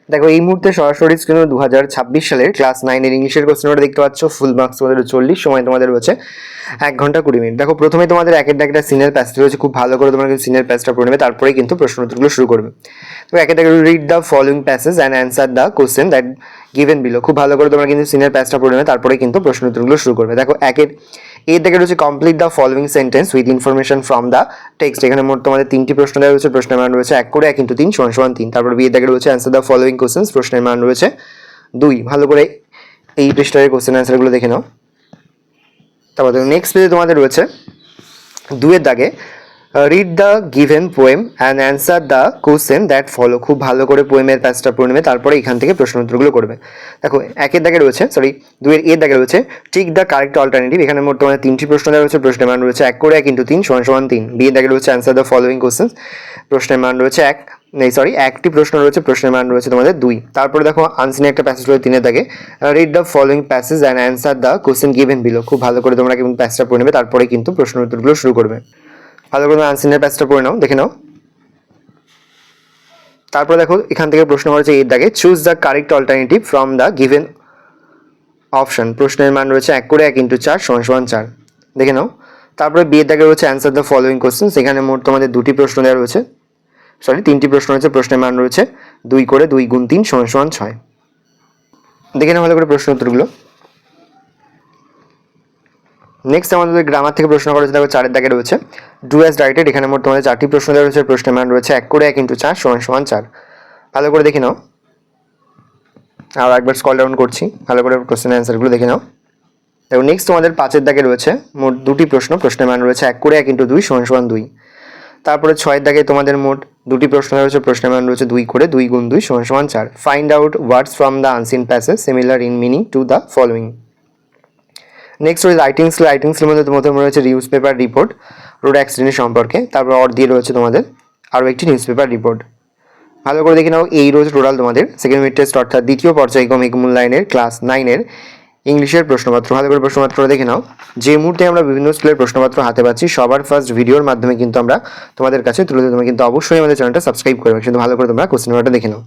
দেখো এই মুহূর্তে সরাসরি স্ক্রিনে 2026 সালের ক্লাস 9 এর ইংলিশের কোশ্চেন ওটা দেখতে পাচ্ছ। ফুল মার্কস তোমাদের 40, সময় তোমাদের রয়েছে 1 ঘন্টা 20 মিনিট। দেখো প্রথমে তোমাদের একের দাগে একটা সিনিয়র প্যাসেজ রয়েছে, খুব ভালো করে তোমরা কিন্তু সিনিয়র প্যাসেজটা পড়ে নেবে, তারপরেই কিন্তু প্রশ্ন উত্তরগুলো শুরু করবে। তো একের দাগে read the following passage and answer the question that given below. খুব ভালো করে তোমরা কিন্তু সিনিয়র প্যাসেজটা পড়ে নেবে, তারপরেই কিন্তু প্রশ্ন উত্তরগুলো শুরু করবে। দেখো এর দাগে রয়েছে complete the following sentence with information from the text. এখানে মোট তোমাদের 3টি প্রশ্ন দেওয়া রয়েছে, প্রশ্নের মান রয়েছে 1 করে 1 × 3 = 3। তারপর বি এর দাগে রয়েছে অ্যান্সার দ্য ফলোইং কোশ্চেন্স, প্রশ্নের মান রয়েছে 2। ভালো করে এই পৃষ্ঠার কোশ্চেন অ্যান্সারগুলো দেখে নাও। তারপর নেক্সট পেজে তোমাদের রয়েছে 2 এর দাগে read the given poem and answer the question that follow. খুব ভালো করে পোয়েমের প্যাসেজটা পড়ে নেবে, তারপরে এখান থেকে প্রশ্ন উত্তরগুলো করবে। দেখো 1 এর দাগে রয়েছে 2 এর দাগে রয়েছে টিক দ্য কারেক্ট অল্টারনেটিভ। এখানে মোট তোমাদের 3টি প্রশ্ন দেওয়া রয়েছে, প্রশ্নের মান রয়েছে 1 করে 1 × 3 = 3। বি এর দাগে রয়েছে অ্যান্সার দ্য ফলোইং কোশ্চেন, প্রশ্নের মান রয়েছে 1টি প্রশ্ন রয়েছে, প্রশ্নের মান রয়েছে তোমাদের 2। তারপরে দেখো আনসিনে একটা প্যাসেজ রয়েছে 3 এর দাগে read the following passage and answer the question given below. খুব ভালো করে তোমরা কিন্তু প্যাসেজটা পড়ে নেবে, তারপরে কিন্তু প্রশ্ন উত্তরগুলো শুরু করবে। ভালো করে আনসিনের প্যাসেজটা পড়ে নাও, দেখে নাও। তারপর দেখো এখান থেকে প্রশ্ন করেছে এর দাগে choose the correct alternative from the given option. প্রশ্নের মান রয়েছে 1 করে 1 × 4 = 4। দেখে নাও। তারপরে বি এর দাগে রয়েছে অ্যান্সার দ্য ফলোইং কোশ্চেন। এখানে মোট তোমাদের 2টি প্রশ্ন দেওয়া রয়েছে, 3টি প্রশ্ন রয়েছে, প্রশ্নের মান রয়েছে 2 করে 2 × 3 = 6। দেখে নাও ভালো করে প্রশ্ন উত্তরগুলো। নেক্সট আমাদের গ্রামার থেকে প্রশ্ন করেছে, দেখো 4 এর দাগে রয়েছে ডু অ্যাজ ডাইরেক্টেড। এখানে মোট তোমাদের 4টি প্রশ্ন দেওয়া রয়েছে, প্রশ্নের মান রয়েছে 1 করে 1 × 4 = 4। ভালো করে দেখে নাও। আর একবার স্ক্রল ডাউন করছি, ভালো করে কোশ্চেন অ্যান্সারগুলো দেখে নাও। দেখো নেক্সট তোমাদের 5 এর দাগে রয়েছে মোট 2টি প্রশ্ন, প্রশ্নের মান রয়েছে 1 করে 1 × 2 = 2। তারপরে 6 এর দাগে তোমাদের মোট 2টি প্রশ্ন রয়েছে, প্রশ্নের মান রয়েছে 2 করে 2 × 2 = 4। Find out words from the unseen passage similar in meaning to the following. Next রয়েছে রাইটিংসের মধ্যে প্রথমে রয়েছে news paper report road accident সম্পর্কে। তারপর অর দিয়ে রয়েছে তোমাদের আরও একটি নিউজ পেপার রিপোর্ট। ভালো করে দেখে নাও। এই রয়েছে টোটাল তোমাদের সেকেন্ড মিড টেস্ট অর্থাৎ দ্বিতীয় পর্যায়ক্রমিক মূল্যায়নের ক্লাস 9 এর ইংলিশের প্রশ্নপত্র। ভালো করে প্রশ্নপত্র দেখে নাও। যে মুহূর্তে আমরা বিভিন্ন স্কুলের প্রশ্নপত্র হাতে পাচ্ছি, সবার ফার্স্ট ভিডিওর মাধ্যমে কিন্তু আমরা তোমাদের কাছে তুলে দিই। তোমরা কিন্তু অবশ্যই আমাদের চ্যানেলটা সাবস্ক্রাইব করবে, কিন্তু ভালো করে তোমরা কোশ্চেন পেপারটা দেখে নাও।